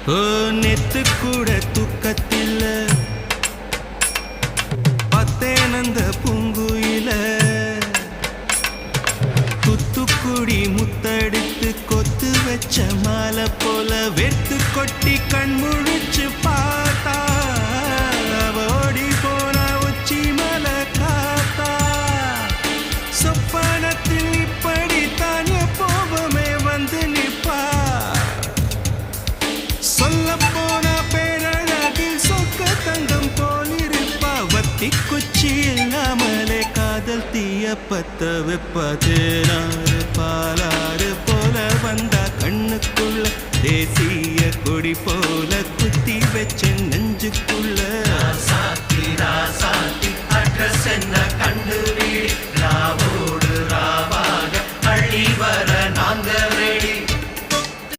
ஓ நெத்து கூட தூக்கத்தில் பத்தேனந்த பூங்குயில துத்துக்குடி முத்தடித்து கொத்து வச்ச மாலை போல வெத்து கொட்டி கண் முழிச்சு பார்த்தா ஓடி போன உச்சி மலை காத்தா சொப்பனத்தில் இப்படி தானே போவமே வந்து நிப்பா சொல்ல போன பேரழகில் சொக்க தங்கம் போலிருப்பா வத்தி குச்சி இல்லாமலே காதல் தீய பத்த வெப்ப தேனாறு பாலாறு போல வந்தா கண்ணுக்குள்ள தேசிய கொடி போல குத்தி வச்ச நெஞ்சுக்கு